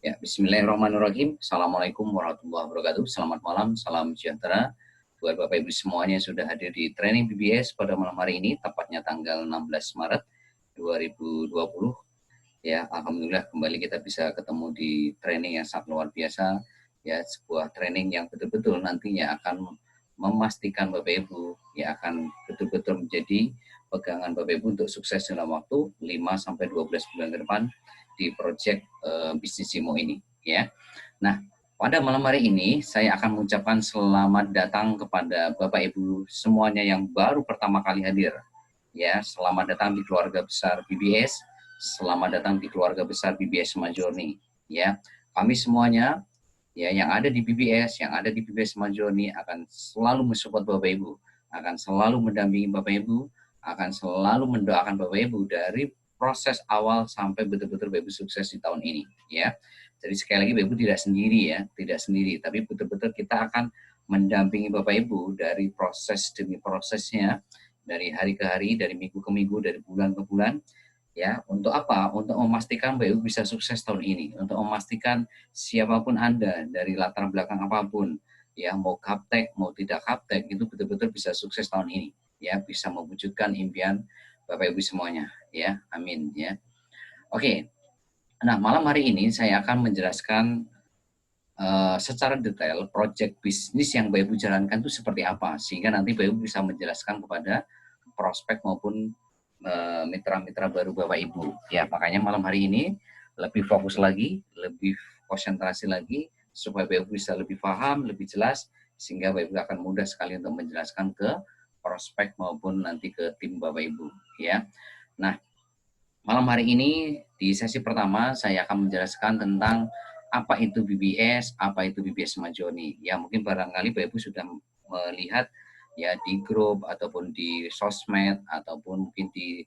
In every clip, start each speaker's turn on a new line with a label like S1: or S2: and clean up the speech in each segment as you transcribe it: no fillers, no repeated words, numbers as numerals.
S1: Ya, bismillahirrahmanirrahim. Assalamualaikum warahmatullahi wabarakatuh. Selamat malam, salam sejahtera buat Bapak Ibu semuanya yang sudah hadir di training BBS pada malam hari ini, tepatnya tanggal 16 Maret 2020. Ya, alhamdulillah kembali kita bisa ketemu di training yang sangat luar biasa. Ya, sebuah training yang betul-betul nantinya akan memastikan Bapak Ibu ya akan betul-betul menjadi pegangan Bapak Ibu untuk sukses dalam waktu 5 sampai 12 bulan ke depan di proyek bisnis Simo ini ya. Nah, pada malam hari ini saya akan mengucapkan selamat datang kepada Bapak Ibu semuanya yang baru pertama kali hadir. Ya, selamat datang di keluarga besar BBS. Selamat datang di keluarga besar BBS Majorni. Ya, kami semuanya ya yang ada di BBS, yang ada di BBS Majorni akan selalu mensupport Bapak Ibu, akan selalu mendampingi Bapak Ibu, akan selalu mendoakan Bapak Ibu dari proses awal sampai betul-betul Bapak Ibu sukses di tahun ini ya. Jadi sekali lagi Bapak Ibu tidak sendiri ya, tidak sendiri, tapi betul-betul kita akan mendampingi Bapak Ibu dari proses demi prosesnya, dari hari ke hari, dari minggu ke minggu, dari bulan ke bulan ya. Untuk apa? Untuk memastikan Bapak Ibu bisa sukses tahun ini, untuk memastikan siapapun Anda dari latar belakang apapun ya, mau gaptek mau tidak gaptek itu betul-betul bisa sukses tahun ini ya, bisa mewujudkan impian Bapak Ibu semuanya ya, amin ya. Oke, nah malam hari ini saya akan menjelaskan secara detail proyek bisnis yang Bapak Ibu jalankan itu seperti apa, sehingga nanti Bapak Ibu bisa menjelaskan kepada prospek maupun mitra-mitra baru Bapak Ibu ya. Makanya malam hari ini lebih fokus lagi, lebih konsentrasi lagi supaya Bapak Ibu bisa lebih paham, lebih jelas, sehingga Bapak Ibu akan mudah sekali untuk menjelaskan ke prospek maupun nanti ke tim Bapak Ibu ya. Nah, malam hari ini di sesi pertama saya akan menjelaskan tentang apa itu BBS, apa itu BBS Majorni. Ya mungkin barangkali Bapak Ibu sudah melihat ya di grup ataupun di sosmed ataupun mungkin di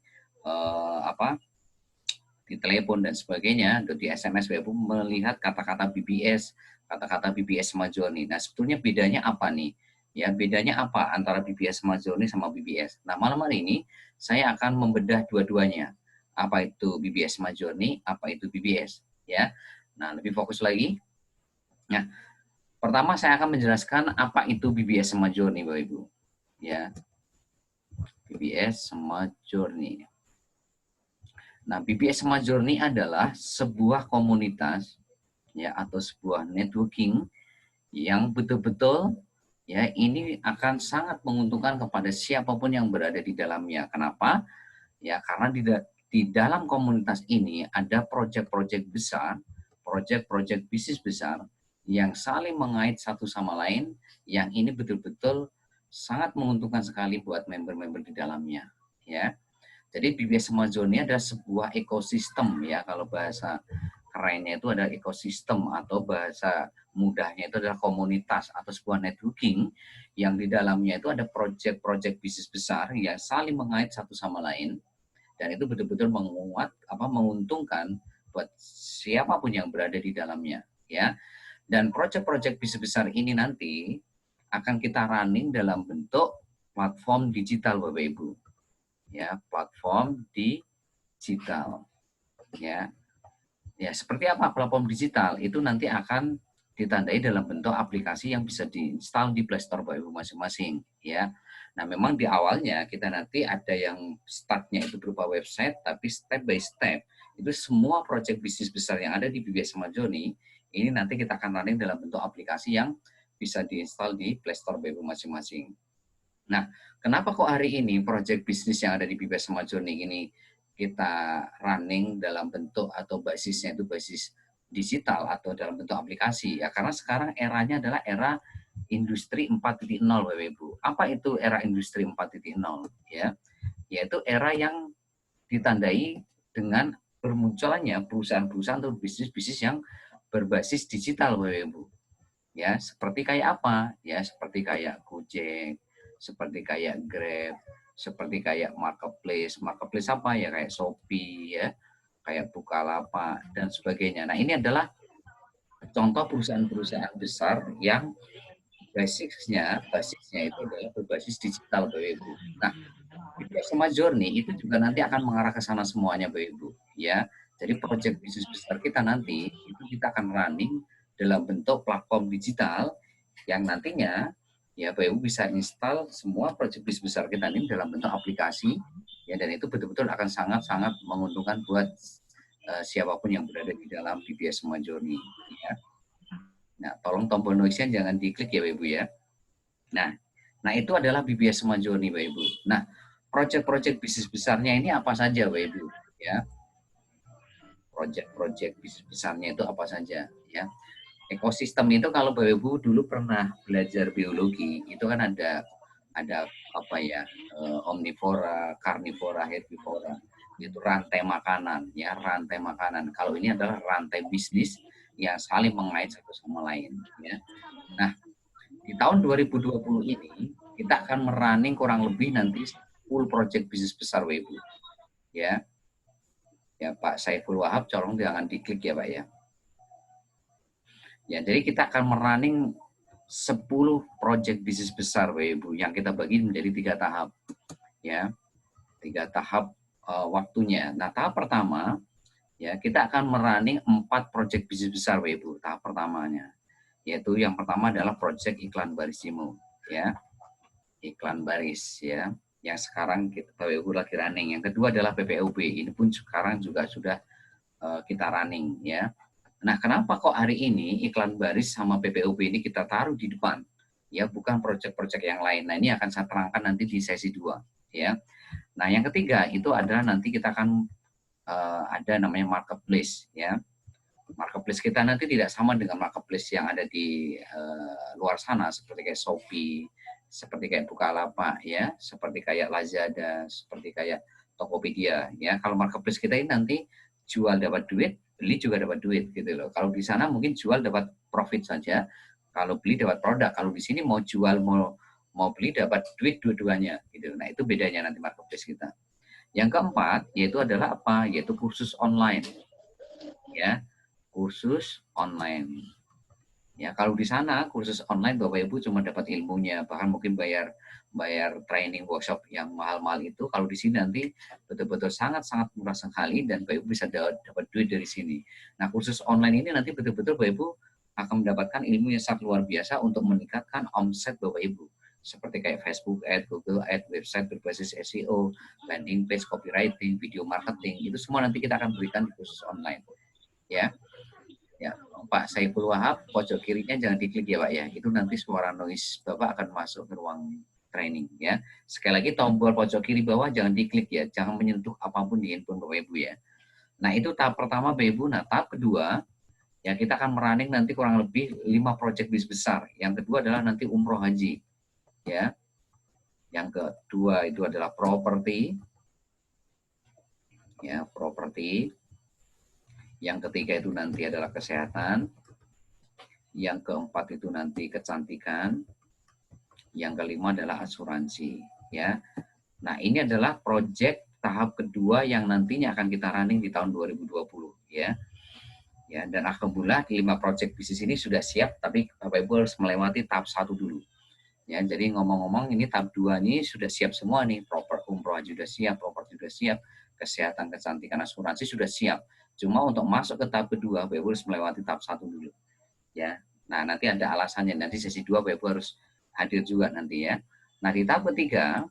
S1: di telepon dan sebagainya, atau di SMS Bapak Ibu melihat kata-kata BBS, kata-kata BBS Majorni. Nah, sebetulnya bedanya apa nih? Ya, bedanya apa antara BBS Majorni sama BBS? Nah, malam hari ini saya akan membedah dua-duanya. Apa itu BBS Majorni, apa itu BBS, ya. Nah, lebih fokus lagi. Nah, pertama saya akan menjelaskan apa itu BBS Majorni, Bapak Ibu. Ya, BBS Majorni. Nah, BBS Majorni adalah sebuah komunitas ya atau sebuah networking yang betul-betul ya ini akan sangat menguntungkan kepada siapapun yang berada di dalamnya. Kenapa? Ya karena di dalam komunitas ini ada proyek-proyek besar, proyek-proyek bisnis besar yang saling mengait satu sama lain, yang ini betul-betul sangat menguntungkan sekali buat member-member di dalamnya ya. Jadi BBS Amazoni adalah sebuah ekosistem ya, kalau bahasa kerennya itu ada ekosistem, atau bahasa mudahnya itu adalah komunitas atau sebuah networking yang di dalamnya itu ada proyek-proyek bisnis besar yang saling mengait satu sama lain, dan itu betul-betul menguntungkan buat siapapun yang berada di dalamnya ya. Dan proyek-proyek bisnis besar ini nanti akan kita running dalam bentuk platform digital Bapak Ibu. Ya, platform digital. Ya. Ya, seperti apa platform digital? Itu nanti akan ditandai dalam bentuk aplikasi yang bisa diinstal di Play Store Bapak Ibu masing-masing, ya. Nah, memang di awalnya kita nanti ada yang startnya itu berupa website, tapi step by step itu semua proyek bisnis besar yang ada di BBS Majorni ini nanti kita akan running dalam bentuk aplikasi yang bisa diinstal di Play Store Bapak Ibu masing-masing. Nah, kenapa kok hari ini proyek bisnis yang ada di BBS Majorni ini kita running dalam bentuk atau basisnya itu basis digital atau dalam bentuk aplikasi? Ya karena sekarang eranya adalah era industri 4.0 Bapak Ibu. Apa itu era industri 4.0? Ya, yaitu era yang ditandai dengan bermunculannya perusahaan-perusahaan atau bisnis-bisnis yang berbasis digital Bapak Ibu. Ya, seperti kayak apa? Ya, seperti kayak Gojek, seperti kayak Grab, seperti kayak marketplace. Marketplace apa ya? Kayak Shopee ya, kayak Bukalapak dan sebagainya. Nah, ini adalah contoh perusahaan-perusahaan besar yang basisnya itu adalah berbasis digital, Bapak Ibu. Nah, BBS Majorni itu juga nanti akan mengarah ke sana semuanya, Bapak Ibu. Ya, jadi proyek bisnis besar kita nanti itu itu kita akan running dalam bentuk platform digital yang nantinya ya Bapak Ibu bisa install semua proyek bisnis besar kita ini dalam bentuk aplikasi ya, dan itu betul-betul akan sangat-sangat menguntungkan buat siapapun yang berada di dalam BBS Semua Journey ya. Nah, tolong tombol noise-nya jangan diklik ya Bapak Ibu ya. Nah itu adalah BBS Semua Journey Bapak Ibu. Nah, proyek-proyek bisnis besarnya ini apa saja Bapak Ibu ya. Proyek-proyek bisnis besarnya itu apa saja ya. Ekosistem itu kalau Bapak Ibu dulu pernah belajar biologi, itu kan ada apa ya, omnivora, karnivora, herbivora, itu rantai makanan ya, rantai makanan. Kalau ini adalah rantai bisnis yang saling mengait satu sama lain ya. Nah, di tahun 2020 ini kita akan merunning kurang lebih nanti 10 proyek bisnis besar Bapak Ibu ya. Ya Pak Saiful Wahab, tolong jangan diklik ya Pak ya. Ya, jadi kita akan merunning 10 proyek bisnis besar Bapak Ibu yang kita bagi menjadi 3 tahap. Ya. 3 tahap waktunya. Nah, tahap pertama ya kita akan merunning 4 proyek bisnis besar Bapak Ibu. Tahap pertamanya. Yaitu yang pertama adalah proyek iklan Barisimu ya. Iklan baris ya. Yang sekarang Bapak Ibu lagi running. Yang kedua adalah PPOB. Ini pun sekarang juga sudah kita running ya. Nah, kenapa kok hari ini iklan baris sama PPOB ini kita taruh di depan? Ya, bukan proyek-proyek yang lain. Nah, ini akan saya terangkan nanti di sesi 2. Ya. Nah, yang ketiga itu adalah nanti kita akan ada namanya marketplace. Ya. Marketplace kita nanti tidak sama dengan marketplace yang ada di luar sana, seperti kayak Shopee, seperti kayak Bukalapak, ya, seperti kayak Lazada, seperti kayak Tokopedia. Ya. Kalau marketplace kita ini nanti jual dapat duit, beli juga dapat duit gitu loh. Kalau di sana mungkin jual dapat profit saja, kalau beli dapat produk. Kalau di sini mau jual mau beli dapat duit dua-duanya gitu. Nah, itu bedanya nanti marketplace kita. Yang keempat yaitu adalah apa? Yaitu kursus online. Ya, kursus online. Ya, kalau di sana kursus online Bapak Ibu cuma dapat ilmunya, bahkan mungkin bayar training workshop yang mahal-mahal itu. Kalau di sini nanti betul-betul sangat-sangat murah sekali dan Bapak Ibu bisa dapat duit dari sini. Nah, kursus online ini nanti betul-betul Bapak Ibu akan mendapatkan ilmu yang sangat luar biasa untuk meningkatkan omset Bapak Ibu. Seperti kayak Facebook Ad, Google Ad, website berbasis SEO, landing page, copywriting, video marketing, itu semua nanti kita akan berikan di kursus online. Ya. Ya, Pak Saiful Wahab, pojok kirinya jangan diklik ya Pak ya. Itu nanti suara noise Bapak akan masuk ke ruang training ya. Sekali lagi tombol pojok kiri bawah jangan diklik ya. Jangan menyentuh apapun di handphone Bapak Ibu ya. Nah, itu tahap pertama Bapak Ibu. Nah, tahap kedua ya kita akan merunning nanti kurang lebih 5 proyek bisnis besar. Yang kedua adalah nanti umroh haji. Ya. Yang kedua itu adalah properti. Ya, properti. Yang ketiga itu nanti adalah kesehatan. Yang keempat itu nanti kecantikan. Yang kelima adalah asuransi. Ya. Nah, ini adalah proyek tahap kedua yang nantinya akan kita running di tahun 2020. Ya. Ya, dan alhamdulillah 5 proyek bisnis ini sudah siap, tapi Bapak Ibu harus melewati tahap 1 dulu. Ya, jadi ngomong-ngomong ini tahap 2 ini sudah siap semua nih, umroh sudah siap, properti sudah siap, kesehatan, kecantikan, asuransi sudah siap. Cuma untuk masuk ke tahap kedua, Bapak Ibu harus melewati tahap 1 dulu. Ya. Nah, nanti ada alasannya. Nanti sesi 2 Bapak Ibu harus hadir juga nanti ya. Nah, di tahap ketiga,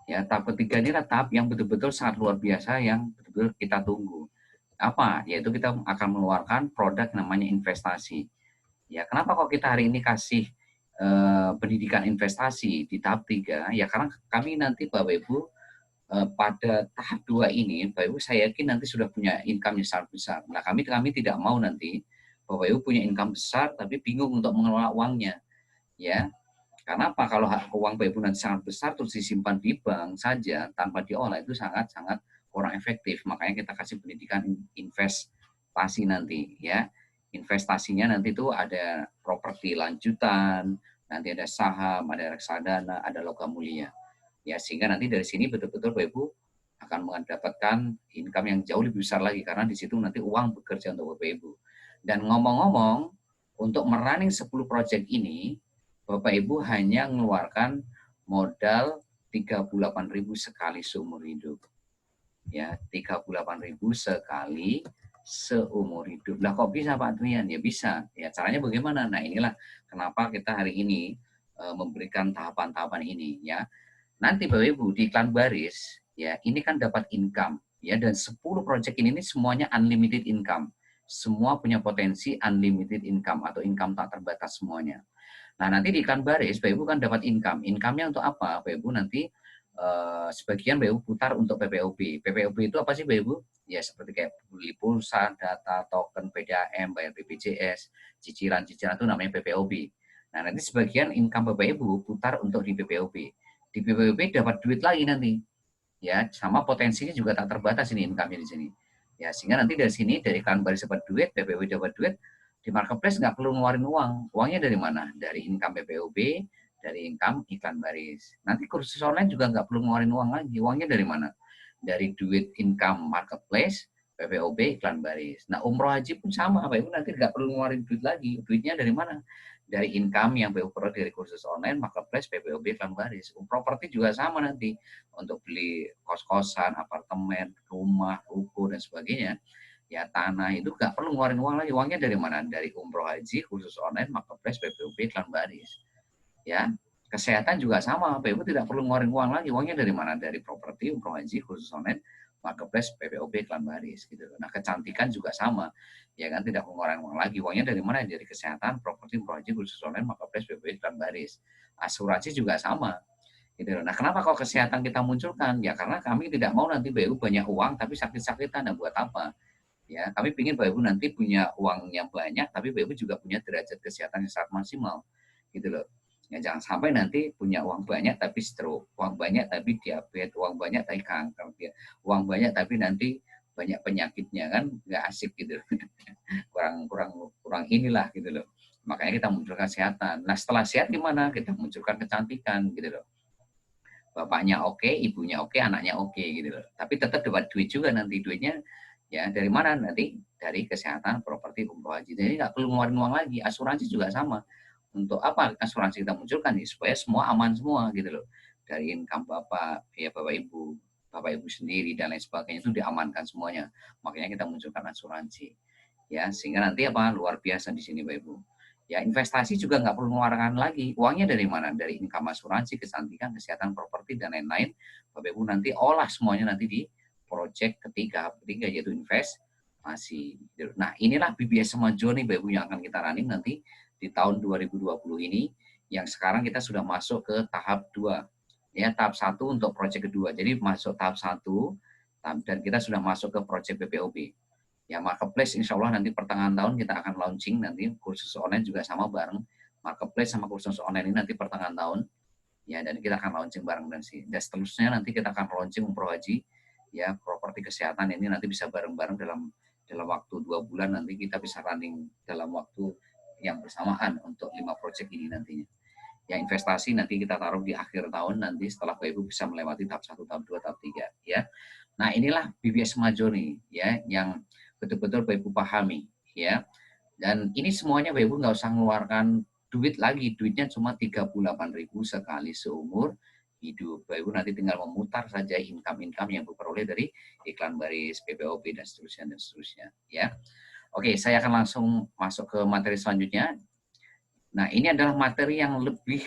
S1: ya tahap ketiga ini adalah tahap yang betul-betul sangat luar biasa yang betul-betul kita tunggu. Apa? Yaitu kita akan mengeluarkan produk namanya investasi. Ya, kenapa kok kita hari ini kasih pendidikan investasi di tahap 3? Ya karena kami nanti Bapak Ibu pada tahap 2 ini, Bapak Ibu saya yakin nanti sudah punya income yang sangat besar. Nah, kami tidak mau nanti Bapak Ibu punya income besar tapi bingung untuk mengelola uangnya. Ya. Karena apa? Kalau uang Bapak Ibu nanti sangat besar terus disimpan di bank saja tanpa diolah itu sangat-sangat kurang efektif. Makanya kita kasih pendidikan investasi nanti ya. Investasinya nanti itu ada properti lanjutan, nanti ada saham, ada reksadana, ada logam mulia. Ya, sehingga nanti dari sini betul-betul Bapak Ibu akan mendapatkan income yang jauh lebih besar lagi karena di situ nanti uang bekerja untuk Bapak Ibu. Dan ngomong-ngomong, untuk merunning 10 proyek ini, Bapak Ibu hanya mengeluarkan modal 38.000 sekali seumur hidup. Ya, 38.000 sekali seumur hidup. Lah kok bisa Pak Trian? Ya bisa. Ya caranya bagaimana? Nah inilah kenapa kita hari ini memberikan tahapan-tahapan ini ya. Nanti Bapak Ibu di iklan baris ya ini kan dapat income ya dan 10 project ini semuanya unlimited income. Semua punya potensi unlimited income atau income tak terbatas semuanya. Nah, nanti di iklan baris, Bapak Ibu kan dapat income. Income-nya untuk apa? Bapak Ibu nanti sebagian Bapak Ibu putar untuk PPOB. PPOB itu apa sih Bapak Ibu? Ya seperti kayak beli pulsa, data, token, PDAM, bayar BPJS, cicilan-cicilan itu namanya PPOB. Nah, nanti sebagian income Bapak Ibu putar untuk di PPOB. Di PPOB dapat duit lagi nanti. Ya, sama potensinya juga tak terbatas ini income-nya di sini. Ya, sehingga nanti dari sini, dari iklan baris dapat duit, PPOB dapat duit, di marketplace nggak perlu ngeluarin uang. Uangnya dari mana? Dari income PPOB, dari income iklan baris. Nanti kursus online juga nggak perlu ngeluarin uang lagi. Uangnya dari mana? Dari duit income marketplace, PPOB, iklan baris. Nah, umroh haji pun sama, Pak Ibu nanti nggak perlu ngeluarin duit lagi. Duitnya dari mana? Dari income yang Pak Ibu peroleh dari kursus online, marketplace, PPOB, iklan baris. Properti juga sama nanti untuk beli kos-kosan, apartemen, rumah, ruko dan sebagainya. Ya tanah itu nggak perlu ngeluarin uang lagi. Uangnya dari mana? Dari umroh haji, khusus online, marketplace, PPOB, iklan baris. Ya, kesehatan juga sama. Bapak Ibu tidak perlu ngeluarin uang lagi. Uangnya dari mana? Dari properti, umroh haji, khusus online, marketplace, PPOB, iklan baris. Gitu. Nah, kecantikan juga sama. Ya kan, tidak mengeluarkan uang lagi. Uangnya dari mana? Dari kesehatan, properti, umroh haji, khusus online, marketplace, PPOB, iklan baris. Asuransi juga sama. Gitu. Nah, kenapa kalau kesehatan kita munculkan? Ya karena kami tidak mau nanti Bapak Ibu banyak uang tapi sakit-sakitan. Nah, buat apa? Ya, kami ingin Bapak Ibu nanti punya uang yang banyak, tapi Bapak Ibu juga punya derajat kesehatan yang sangat maksimal, gitu loh. Ya, jangan sampai nanti punya uang banyak tapi stroke, uang banyak tapi diabetes, uang banyak tapi kanker, uang banyak tapi nanti banyak penyakitnya kan nggak asik gitu, kurang kurang kurang inilah gitu loh. Makanya kita munculkan kesehatan. Nah setelah sehat gimana? Kita munculkan kecantikan gitu loh. Bapaknya oke, ibunya oke, anaknya oke gitu loh. Tapi tetap dapat duit juga nanti duitnya ya dari mana nanti dari kesehatan, properti, umroh haji. Jadi nggak perlu ngeluarin uang lagi. Asuransi juga sama. Untuk apa asuransi kita munculkan nih supaya semua aman semua gitu loh. Dari income bapak, ya bapak ibu sendiri dan lain sebagainya itu diamankan semuanya. Makanya kita munculkan asuransi. Ya sehingga nanti apa luar biasa di sini Bapak Ibu. Ya investasi juga nggak perlu mengeluarkan lagi. Uangnya dari mana? Dari income asuransi, kecantikan, kesehatan, properti, dan lain-lain. Bapak Ibu nanti olah semuanya nanti di project ketiga yaitu investasi. Nah inilah BBS Semajo nih Bapak Ibu yang akan kita running nanti di tahun 2020 ini. Yang sekarang kita sudah masuk ke tahap 2. Ya, tahap 1 untuk project kedua. Jadi masuk tahap 1 dan kita sudah masuk ke project PPOB. Ya marketplace insya Allah nanti pertengahan tahun kita akan launching nanti kursus online juga sama bareng marketplace sama kursus online ini nanti pertengahan tahun ya dan kita akan launching bareng dan seterusnya nanti kita akan launching umroh haji ya properti kesehatan ini nanti bisa bareng-bareng dalam waktu 2 bulan nanti kita bisa running dalam waktu yang bersamaan untuk 5 project ini nantinya ya investasi nanti kita taruh di akhir tahun nanti setelah Bapak Ibu bisa melewati tahap 1, tahap 2, tahap 3 ya. Nah, inilah BBS Semajo nih ya yang betul-betul Bapak Ibu pahami ya. Dan ini semuanya Bapak Ibu nggak usah mengeluarkan duit lagi, duitnya cuma 38.000 sekali seumur hidup. Bapak Ibu nanti tinggal memutar saja income-income yang diperoleh dari iklan baris, PPOB dan seterusnya ya. Oke, saya akan langsung masuk ke materi selanjutnya. Nah, ini adalah materi yang lebih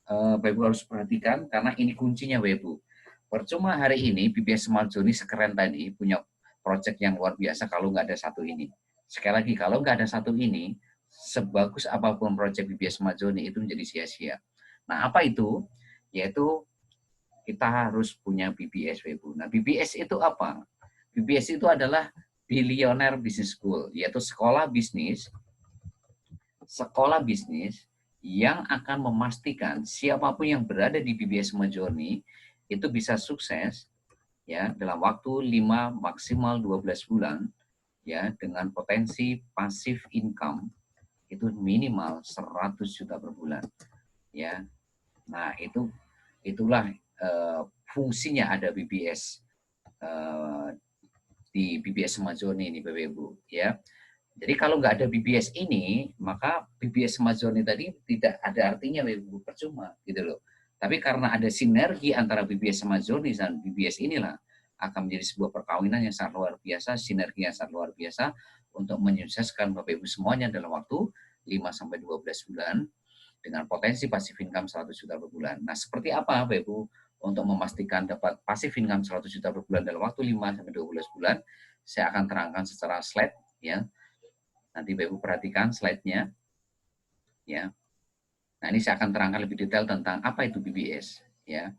S1: Bapak Ibu harus perhatikan karena ini kuncinya Bapak Ibu. Percuma hari ini BBS Semajo ini sekeren tadi, punya proyek yang luar biasa kalau nggak ada satu ini. Sekali lagi, kalau nggak ada satu ini, sebagus apapun proyek BBS Semajo ini itu menjadi sia-sia. Nah, apa itu? Yaitu kita harus punya BBS, Bapak Ibu. Nah, BBS itu apa? BBS itu adalah Billionaire Business School, yaitu sekolah bisnis yang akan memastikan siapapun yang berada di BBS Semajo itu bisa sukses ya dalam waktu 5 maksimal 12 bulan ya dengan potensi passive income itu minimal 100 juta per bulan ya. Nah, itulah fungsinya ada BBS di BBS Semajo ini Bapak Ibu ya. Jadi kalau nggak ada BBS ini, maka BBS Semajo tadi tidak ada artinya, percuma gitu loh. Tapi karena ada sinergi antara BBS Semajo dan BBS inilah, akan menjadi sebuah perkawinan yang sangat luar biasa, sinergi yang sangat luar biasa untuk menyukseskan Bapak Ibu semuanya dalam waktu 5-12 bulan dengan potensi passive income 100 juta per bulan. Nah, seperti apa Bapak Ibu untuk memastikan dapat passive income 100 juta per bulan dalam waktu 5-12 bulan? Saya akan terangkan secara slide ya. Nanti Bapak Ibu perhatikan slide-nya ya. Nah, ini saya akan terangkan lebih detail tentang apa itu BBS ya.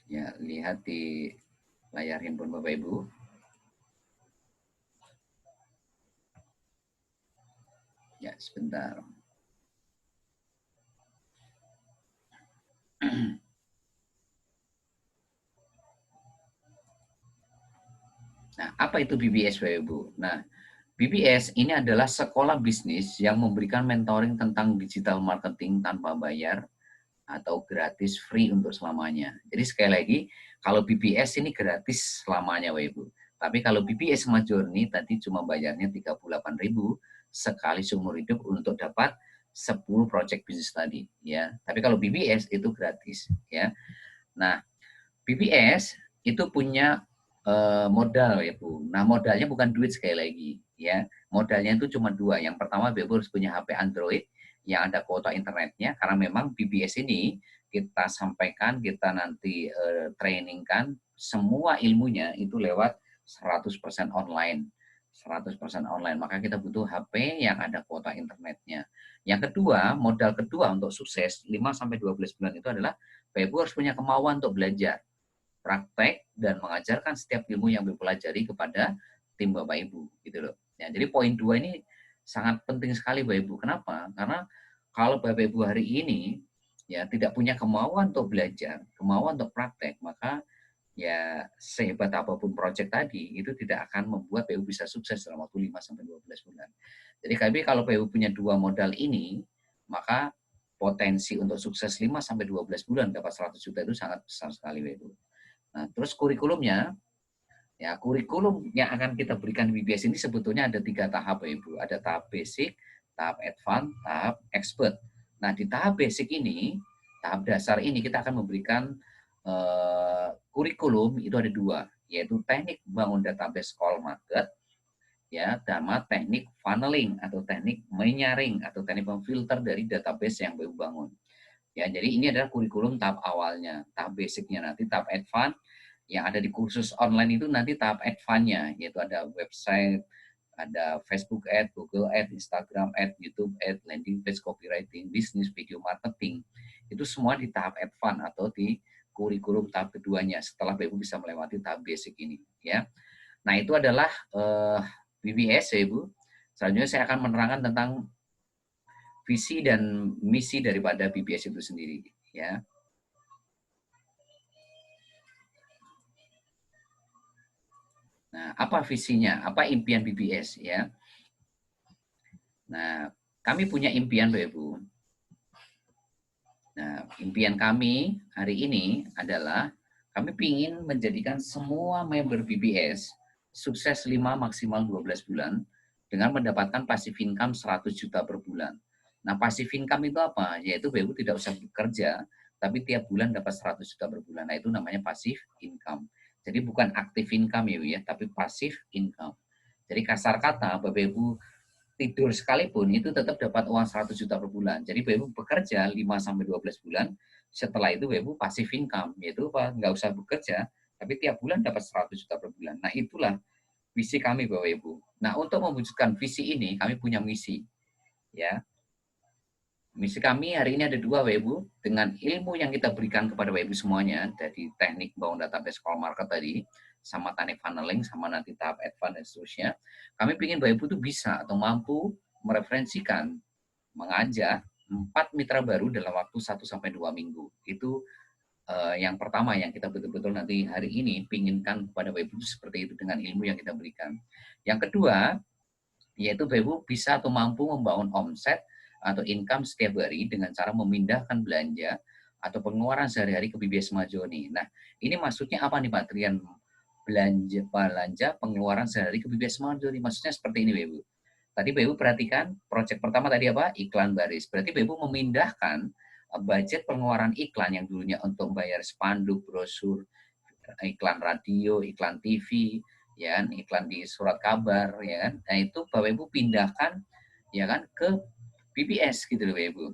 S1: Ya, lihat di layar handphone Bapak Ibu. Ya, sebentar. Nah, apa itu BBS Bapak Ibu? Nah, BBS ini adalah sekolah bisnis yang memberikan mentoring tentang digital marketing tanpa bayar atau gratis free untuk selamanya. Jadi sekali lagi, kalau BBS ini gratis selamanya Bapak Ibu. Tapi kalau BBS sama Journey tadi cuma bayarnya 38.000 sekali seumur hidup untuk dapat 10 project bisnis tadi ya. Tapi kalau BBS itu gratis ya. Nah, BBS itu punya modal ya Bu. Nah, modalnya bukan duit sekali lagi ya. Modalnya itu cuma dua. Yang pertama Bu harus punya HP Android yang ada kuota internetnya karena memang BBS ini kita sampaikan, kita nanti trainingkan semua ilmunya itu lewat 100% online. 100% online. Maka kita butuh HP yang ada kuota internetnya. Yang kedua, modal kedua untuk sukses 5-12 bulan itu adalah Bapak Ibu harus punya kemauan untuk belajar, praktek, dan mengajarkan setiap ilmu yang dipelajari kepada tim Bapak Ibu gitu loh. Ya, jadi poin 2 ini sangat penting sekali Bapak Ibu. Kenapa? Karena kalau Bapak Ibu hari ini ya tidak punya kemauan untuk belajar, kemauan untuk praktek, maka ya sehebat apapun proyek tadi itu tidak akan membuat PU bisa sukses dalam waktu 5-12 bulan. Jadi kami kalau PU punya dua modal ini, maka potensi untuk sukses 5-12 bulan dapat 100 juta itu sangat besar sekali PU. Nah, terus kurikulumnya, ya kurikulum yang akan kita berikan di BBS ini sebetulnya ada 3 tahap Ibu. Ada tahap basic, tahap advance, tahap expert. Nah, di tahap basic ini, tahap dasar ini kita akan memberikan kurikulum itu ada 2, yaitu teknik bangun database call market, ya, sama teknik funneling atau teknik menyaring atau teknik memfilter dari database yang baru bangun. Ya, jadi ini adalah kurikulum tahap awalnya, tahap basicnya. Nanti tahap advance yang ada di kursus online itu nanti tahap advance-nya, yaitu ada website, ada Facebook Ad, Google Ad, Instagram Ad, YouTube Ad, landing page copywriting, bisnis, video marketing. Itu semua di tahap advance atau di kurikulum tahap keduanya setelah Ibu bisa melewati tahap basic ini ya. Nah, itu adalah BBS ya Ibu. Selanjutnya saya akan menerangkan tentang visi dan misi daripada BBS itu sendiri ya. Nah, apa visinya? Apa impian BBS ya? Nah, kami punya impian Bapak Ibu. Nah, impian kami hari ini adalah kami ingin menjadikan semua member BBS sukses 5 maksimal 12 bulan dengan mendapatkan passive income 100 juta per bulan. Nah, passive income itu apa? Yaitu Bapak Ibu tidak usah bekerja, tapi tiap bulan dapat 100 juta per bulan. Nah, itu namanya passive income. Jadi bukan active income ya, tapi passive income. Jadi kasar kata, Bapak Ibu tidur sekalipun itu tetap dapat uang 100 juta per bulan. Jadi Bapak Ibu bekerja 5-12 bulan, setelah itu Bapak Ibu passive income, yaitu apa? Nggak usah bekerja, tapi tiap bulan dapat 100 juta per bulan. Nah, itulah visi kami Bapak Ibu. Nah, untuk mewujudkan visi ini, kami punya misi. Ya, misi kami hari ini ada 2 Bapak Ibu. Dengan ilmu yang kita berikan kepada Bapak Ibu semuanya, dari teknik bangun database call market tadi, sama teknik funneling, sama nanti tahap advance dan seterusnya, kami ingin Bapak Ibu itu bisa atau mampu mereferensikan, mengajak 4 mitra baru dalam waktu 1-2 minggu. Itu yang pertama yang kita betul-betul nanti hari ini pinginkan kepada Bapak Ibu seperti itu dengan ilmu yang kita berikan. Yang kedua, yaitu Bapak Ibu bisa atau mampu membangun omset atau income setiap hari dengan cara memindahkan belanja atau pengeluaran sehari-hari ke BBS Majoni. Nah, ini maksudnya apa nih Pak Trian? Belanja pengeluaran sehari ke BBS Majoni. Maksudnya seperti ini Bapak Ibu. Tadi Bapak Ibu perhatikan, proyek pertama tadi apa? Iklan baris. Berarti Bapak Ibu memindahkan budget pengeluaran iklan yang dulunya untuk bayar spanduk, brosur, iklan radio, iklan TV, ya kan, iklan di surat kabar, ya kan. Nah, itu Bapak Ibu pindahkan ya kan ke BBS gitu loh Bapak Ibu.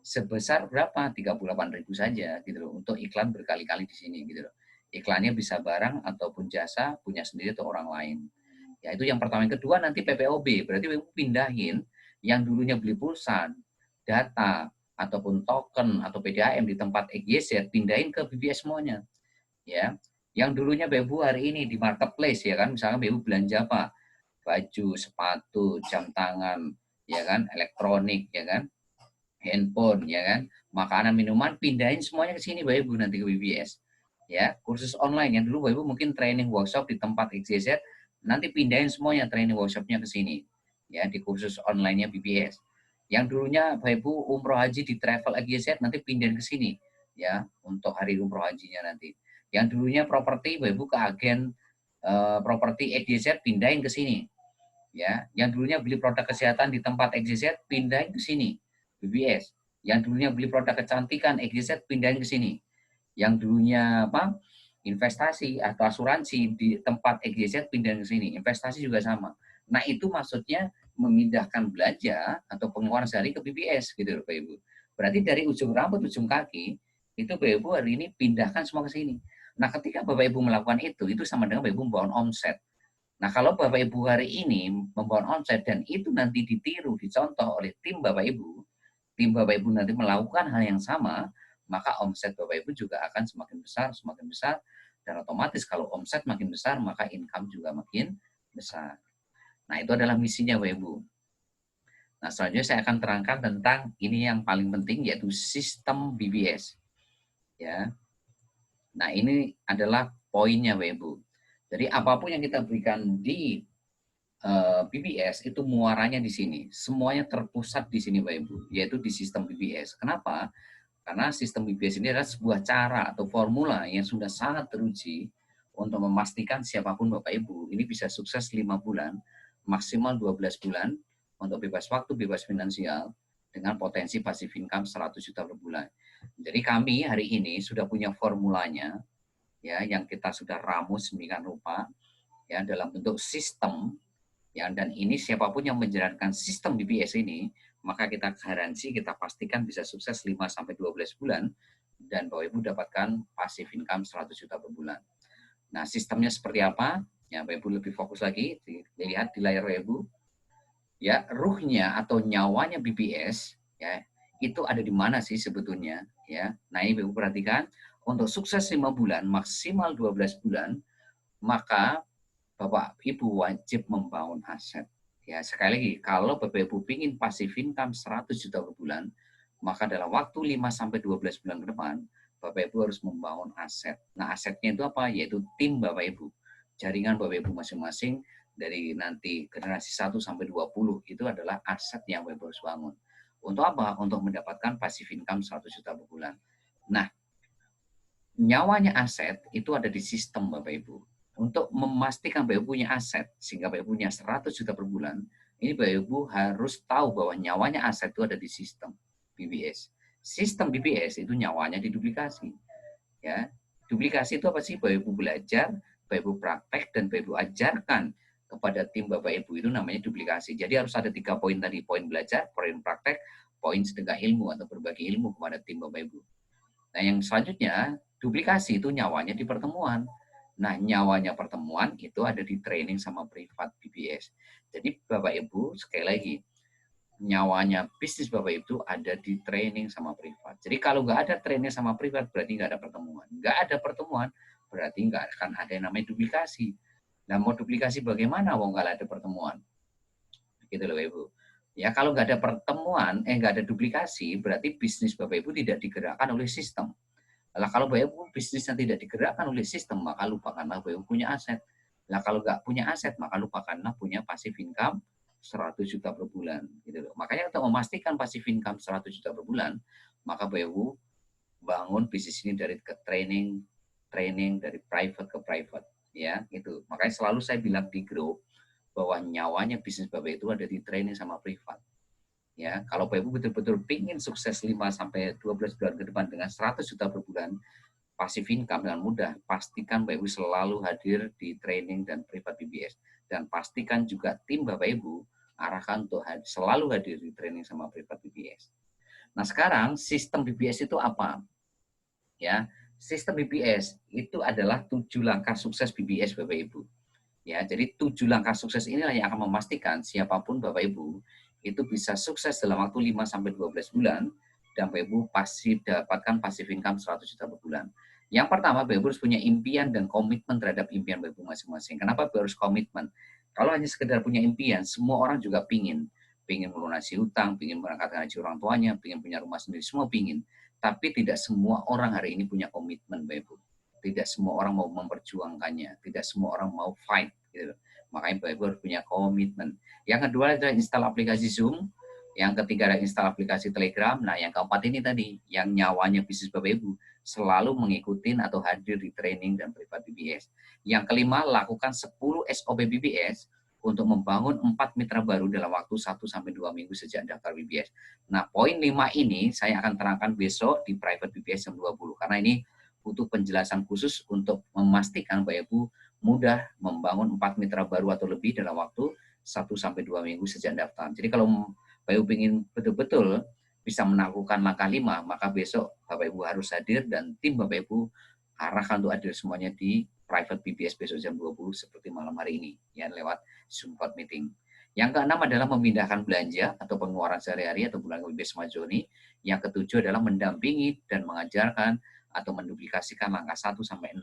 S1: Sebesar berapa? 38.000 saja gitu loh untuk iklan berkali-kali di sini gitu loh. Iklannya bisa barang ataupun jasa punya sendiri atau orang lain. Ya itu yang pertama. Yang kedua nanti PPOB, berarti Bapak Ibu pindahin yang dulunya beli pulsa, data ataupun token atau PDAM di tempat EGZ pindahin ke BBS semuanya. Ya. Yang dulunya Bapak Ibu hari ini di marketplace ya kan, misalnya Bapak Ibu belanja apa? Baju, sepatu, jam tangan, ya kan, elektronik, ya kan, handphone, ya kan, makanan, minuman, pindahin semuanya ke sini Bapak Ibu nanti ke BBS. Ya, kursus online yang dulu Bapak Ibu mungkin training workshop di tempat XYZ, nanti pindahin semuanya training workshopnya ke sini. Ya, di kursus online-nya BBS. Yang dulunya Bapak Ibu umroh haji di travel XYZ nanti pindahin ke sini. Ya, untuk hari umroh hajinya nanti. Yang dulunya properti Bapak Ibu ke agen properti XYZ pindahin ke sini. Ya, yang dulunya beli produk kesehatan di tempat XYZ pindahin ke sini. BBS. Yang dulunya beli produk kecantikan XYZ pindahin ke sini. Yang dulunya apa? Investasi atau asuransi di tempat XYZ pindahin ke sini. Investasi juga sama. Nah, itu maksudnya memindahkan belanja atau pengeluaran sehari ke BBS gitu loh Pak Ibu. Berarti dari ujung rambut ujung kaki itu Bapak Ibu hari ini pindahkan semua ke sini. Nah, ketika Bapak Ibu melakukan itu sama dengan Bapak Ibu membangun omset. Nah, kalau Bapak Ibu hari ini membangun omset dan itu nanti ditiru, dicontoh oleh tim Bapak Ibu nanti melakukan hal yang sama, maka omset Bapak Ibu juga akan semakin besar, dan otomatis kalau omset makin besar, maka income juga makin besar. Nah, itu adalah misinya Bapak Ibu. Nah, selanjutnya saya akan terangkan tentang ini yang paling penting, yaitu sistem BBS. Ya. Nah, ini adalah poinnya Bapak Ibu. Jadi apapun yang kita berikan di BBS itu muaranya di sini. Semuanya terpusat di sini Bapak Ibu, yaitu di sistem BBS. Kenapa? Karena sistem BBS ini adalah sebuah cara atau formula yang sudah sangat teruji untuk memastikan siapapun Bapak Ibu ini bisa sukses 5 bulan, maksimal 12 bulan untuk bebas waktu, bebas finansial dengan potensi passive income 100 juta per bulan. Jadi kami hari ini sudah punya formulanya ya yang kita sudah ramu sedemikian rupa ya dalam bentuk sistem. Ya, dan ini siapapun yang menjalankan sistem BBS ini, maka kita garansi, kita pastikan bisa sukses 5 sampai 12 bulan dan Bapak Ibu dapatkan passive income 100 juta per bulan. Nah, sistemnya seperti apa? Ya, Bapak Ibu lebih fokus lagi, dilihat di layar Bapak Ibu. Ya, ruhnya atau nyawanya BBS ya, itu ada di mana sih sebetulnya? Ya. Nah, ini Bapak Ibu perhatikan, untuk sukses 5 bulan, maksimal 12 bulan, maka Bapak Ibu wajib membangun aset. Ya, sekali lagi, kalau Bapak Ibu ingin passive income 100 juta per bulan, maka dalam waktu 5 sampai 12 bulan ke depan, Bapak Ibu harus membangun aset. Nah, asetnya itu apa? Yaitu tim Bapak Ibu. Jaringan Bapak Ibu masing-masing dari nanti generasi 1 sampai 20 itu adalah aset yang Bapak Ibu harus bangun. Untuk apa? Untuk mendapatkan passive income 100 juta per bulan. Nah, nyawanya aset itu ada di sistem Bapak Ibu. Untuk memastikan Bapak Ibu punya aset, sehingga Bapak Ibu punya 100 juta per bulan, ini Bapak Ibu harus tahu bahwa nyawanya aset itu ada di sistem BBS. Sistem BBS itu nyawanya diduplikasi. Ya, duplikasi itu apa sih? Bapak Ibu belajar, Bapak Ibu praktek, dan Bapak Ibu ajarkan kepada tim Bapak Ibu itu namanya duplikasi. Jadi harus ada 3 poin tadi, poin belajar, poin praktek, poin sedekah ilmu atau berbagi ilmu kepada tim Bapak Ibu. Nah, yang selanjutnya, duplikasi itu nyawanya di pertemuan. Nah, nyawanya pertemuan itu ada di training sama privat BBS. Jadi, Bapak Ibu, sekali lagi, nyawanya bisnis Bapak Ibu ada di training sama privat. Jadi, kalau nggak ada training sama privat, berarti nggak ada pertemuan. Nggak ada pertemuan, berarti nggak akan ada yang namanya duplikasi. Nah, mau duplikasi bagaimana? Wong nggak ada pertemuan. Gitu loh, Ibu. Ya, kalau nggak ada pertemuan, nggak ada duplikasi, berarti bisnis Bapak Ibu tidak digerakkan oleh sistem. Lah kalau Bapak Ibu bisnisnya tidak digerakkan oleh sistem, maka lupakanlah Bapak Ibu punya aset. Lah kalau nggak punya aset, maka lupakanlah punya passive income 100 juta per bulan. Gitu loh. Makanya untuk memastikan passive income 100 juta per bulan, maka Bapak Ibu bangun bisnis ini dari ke training dari private ke private. Ya, gitu. Makanya selalu saya bilang di grup bahwa nyawanya bisnis Bapak itu ada di training sama privat. Ya, kalau Bapak Ibu betul-betul ingin sukses 5 sampai 12 bulan ke depan dengan 100 juta per bulan, passive income dengan mudah, pastikan Bapak Ibu selalu hadir di training dan privat BBS. Dan pastikan juga tim Bapak Ibu arahkan untuk selalu hadir di training sama privat BBS. Nah, sekarang sistem BBS itu apa? Ya, sistem BBS itu adalah 7 langkah sukses BBS Bapak Ibu. Ya, jadi 7 langkah sukses inilah yang akan memastikan siapapun Bapak Ibu itu bisa sukses dalam waktu 5 sampai 12 bulan dan Bapak Ibu pasti dapatkan passive income 100 juta per bulan. Yang pertama, Bapak Ibu harus punya impian dan komitmen terhadap impian Bapak Ibu masing-masing. Kenapa Bapak harus komitmen? Kalau hanya sekedar punya impian, semua orang juga pingin melunasi hutang, pingin berangkat haji orang tuanya, pingin punya rumah sendiri, semua pingin. Tapi tidak semua orang hari ini punya komitmen, Bapak Ibu. Tidak semua orang mau memperjuangkannya, tidak semua orang mau fight. Gitu. Makanya Bapak Ibu harus punya komitmen. Yang kedua adalah install aplikasi Zoom. Yang ketiga adalah install aplikasi Telegram. Nah, yang keempat ini tadi, yang nyawanya bisnis Bapak Ibu, selalu mengikuti atau hadir di training dan privat BBS. Yang kelima, lakukan 10 SOP BBS untuk membangun 4 mitra baru dalam waktu 1-2 minggu sejak daftar BBS. Nah, poin 5 ini saya akan terangkan besok di private BBS jam 20. Karena ini butuh penjelasan khusus untuk memastikan Bapak Ibu mudah membangun 4 mitra baru atau lebih dalam waktu 1-2 minggu sejak daftar. Jadi kalau Bapak Ibu ingin betul-betul bisa melakukan langkah 5, maka besok Bapak Ibu harus hadir dan tim Bapak Ibu arahkan untuk hadir semuanya di private BBS besok jam 20 seperti malam hari ini ya lewat Zoom call meeting. Yang keenam adalah memindahkan belanja atau pengeluaran sehari-hari atau bulan BBS Majoni. Yang ketujuh adalah mendampingi dan mengajarkan atau menduplikasikan langkah 1 sampai 6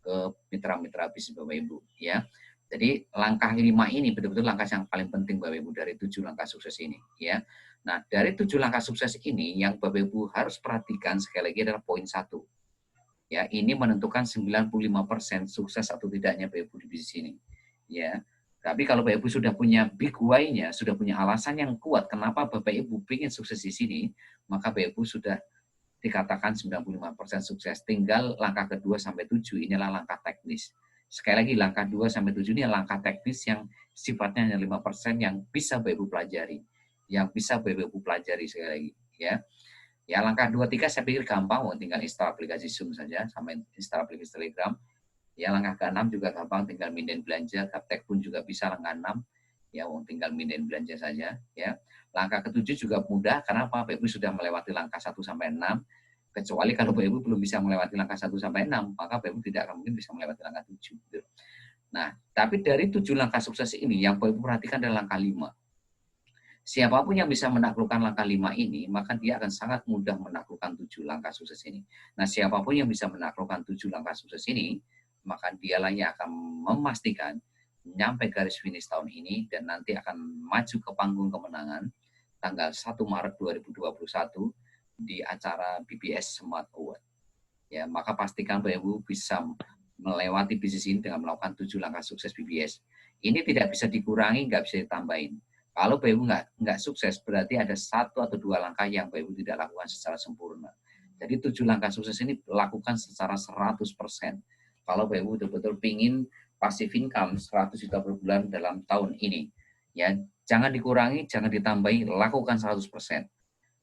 S1: ke mitra-mitra bisnis Bapak Ibu ya. Jadi langkah 5 ini betul-betul langkah yang paling penting Bapak Ibu dari 7 langkah sukses ini ya. Nah, dari 7 langkah sukses ini yang Bapak Ibu harus perhatikan sekali lagi adalah poin 1. Ya, ini menentukan 95% sukses atau tidaknya Bapak Ibu di bisnis ini. Ya. Tapi kalau Bapak Ibu sudah punya big why-nya, sudah punya alasan yang kuat kenapa Bapak Ibu ingin sukses di sini, maka Bapak Ibu sudah dikatakan 95% sukses. Tinggal langkah kedua sampai 7 inilah langkah teknis. Sekali lagi langkah 2 sampai 7 ini langkah teknis yang sifatnya hanya 5% yang bisa Bapak Ibu pelajari. Yang bisa Bapak Ibu pelajari sekali lagi ya. Ya langkah 2 3 saya pikir gampang, tinggal install aplikasi Zoom saja sama install aplikasi Telegram. Ya langkah ke-6 juga gampang, tinggal mindahin belanja, Gaptek pun juga bisa langkah 6. Ya tinggal mindahin belanja saja ya. Langkah ke-7 juga mudah, karena apa? Bapak Ibu sudah melewati langkah 1 sampai 6. Kecuali kalau Bapak Ibu belum bisa melewati langkah 1 sampai 6, maka Bapak Ibu tidak akan mungkin bisa melewati langkah 7. Gitu. Nah, tapi dari 7 langkah sukses ini, yang Bapak Ibu perhatikan adalah langkah 5. Siapapun yang bisa menaklukkan langkah 5 ini, maka dia akan sangat mudah menaklukkan 7 langkah sukses ini. Nah, siapapun yang bisa menaklukkan 7 langkah sukses ini, maka dialah yang akan memastikan nyampe garis finish tahun ini dan nanti akan maju ke panggung kemenangan tanggal 1 Maret 2021 di acara BBS Smart Award. Ya, maka pastikan Bapak Ibu bisa melewati bisnis ini dengan melakukan 7 langkah sukses BBS. Ini tidak bisa dikurangi, nggak bisa ditambahin. Kalau Bapak Ibu nggak sukses, berarti ada 1 atau 2 langkah yang Bapak Ibu tidak lakukan secara sempurna. Jadi 7 langkah sukses ini lakukan secara 100%. Kalau Bapak Ibu betul-betul pingin passive income 100 juta per bulan dalam tahun ini, ya jangan dikurangi, jangan ditambahi, lakukan 100%.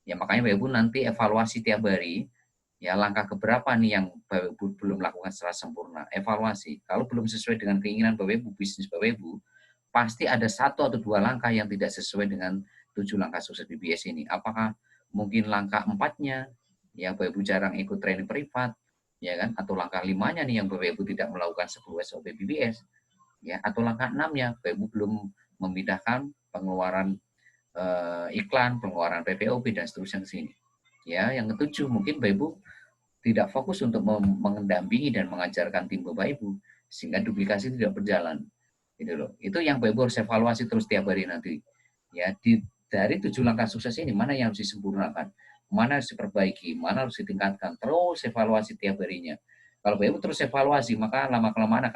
S1: Ya makanya Bapak Ibu nanti evaluasi tiap hari, ya langkah keberapa nih yang Bapak Ibu belum lakukan secara sempurna, evaluasi. Kalau belum sesuai dengan keinginan Bapak Ibu, bisnis Bapak Ibu, pasti ada 1 atau 2 langkah yang tidak sesuai dengan 7 langkah sukses BBS ini. Apakah mungkin langkah 4-nya, ya Bapak Ibu jarang ikut training privat, ya kan? Atau langkah 5-nya nih yang Bapak Ibu tidak melakukan 10 SOP BBS, ya? Atau langkah 6-nya Bapak Ibu belum memindahkan pengeluaran iklan, pengeluaran PPOP dan seterusnya ke sini. Ya, yang ketujuh mungkin Bapak Ibu tidak fokus untuk mendampingi dan mengajarkan tim Bapak Ibu sehingga duplikasi tidak berjalan. Gitu loh. Itu yang Bapak Ibu harus evaluasi terus tiap hari nanti. Ya, dari 7 langkah sukses ini mana yang harus disempurnakan, mana harus diperbaiki, mana harus ditingkatkan, terus evaluasi tiap harinya. Kalau Bapak Ibu terus evaluasi, maka lama-kelamaan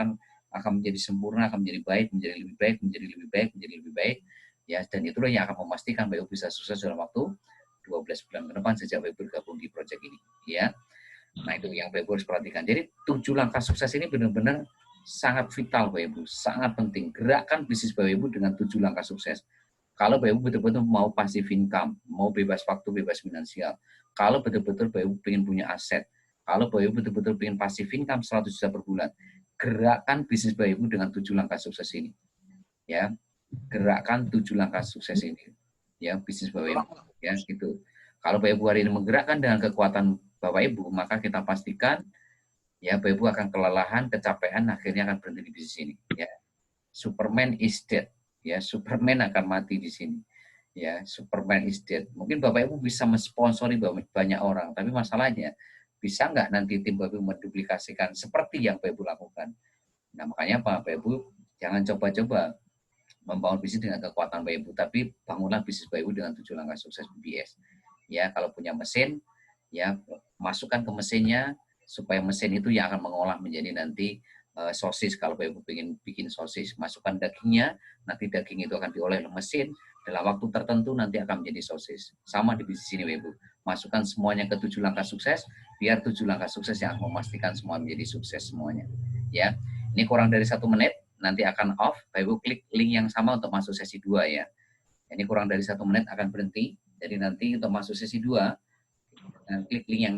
S1: akan menjadi sempurna, akan menjadi baik, menjadi lebih baik, menjadi lebih baik, menjadi lebih baik. Ya, dan itulah yang akan memastikan Bapak Ibu bisa sukses dalam waktu 12 bulan ke depan sejak Bapak Ibu bergabung di proyek ini. Ya. Nah, itu yang Bapak Ibu harus perhatikan. Jadi 7 langkah sukses ini benar-benar sangat vital Bapak Ibu, sangat penting. Gerakkan bisnis Bapak Ibu dengan 7 langkah sukses. Kalau Bapak Ibu betul-betul mau passive income, mau bebas waktu, bebas finansial, kalau betul-betul Bapak Ibu pengen punya aset, kalau Bapak Ibu betul-betul pengen passive income 100 juta per bulan, gerakkan bisnis Bapak Ibu dengan 7 langkah sukses ini. Ya, gerakkan 7 langkah sukses ini. Ya, bisnis Bapak Ibu. Ya, gitu. Kalau Bapak Ibu hari ini menggerakkan dengan kekuatan Bapak Ibu, maka kita pastikan ya Bapak Ibu akan kelelahan, kecapean, akhirnya akan berhenti di bisnis ini. Ya, Superman is dead. Ya, Superman akan mati di sini. Ya, Superman is dead. Mungkin Bapak Ibu bisa mensponsori banyak orang, tapi masalahnya bisa nggak nanti tim Bapak Ibu menduplikasikan seperti yang Bapak Ibu lakukan? Nah, makanya Bapak Ibu jangan coba-coba membangun bisnis dengan kekuatan Bapak Ibu, tapi bangunlah bisnis Bapak Ibu dengan 7 langkah sukses BBS. Ya, kalau punya mesin, ya masukkan ke mesinnya supaya mesin itu yang akan mengolah menjadi nanti sosis. Kalau Bapak Ibu ingin bikin sosis, masukkan dagingnya, nanti daging itu akan diolah oleh mesin, dalam waktu tertentu nanti akan menjadi sosis. Sama di bisnis ini Bapak Ibu. Masukkan semuanya ke 7 langkah sukses, biar 7 langkah sukses yang akan memastikan semua menjadi sukses semuanya. Ya, ini kurang dari 1 menit, nanti akan off. Bapak Ibu klik link yang sama untuk masuk sesi 2 ya. Ini kurang dari 1 menit akan berhenti. Jadi nanti untuk masuk sesi 2, klik link yang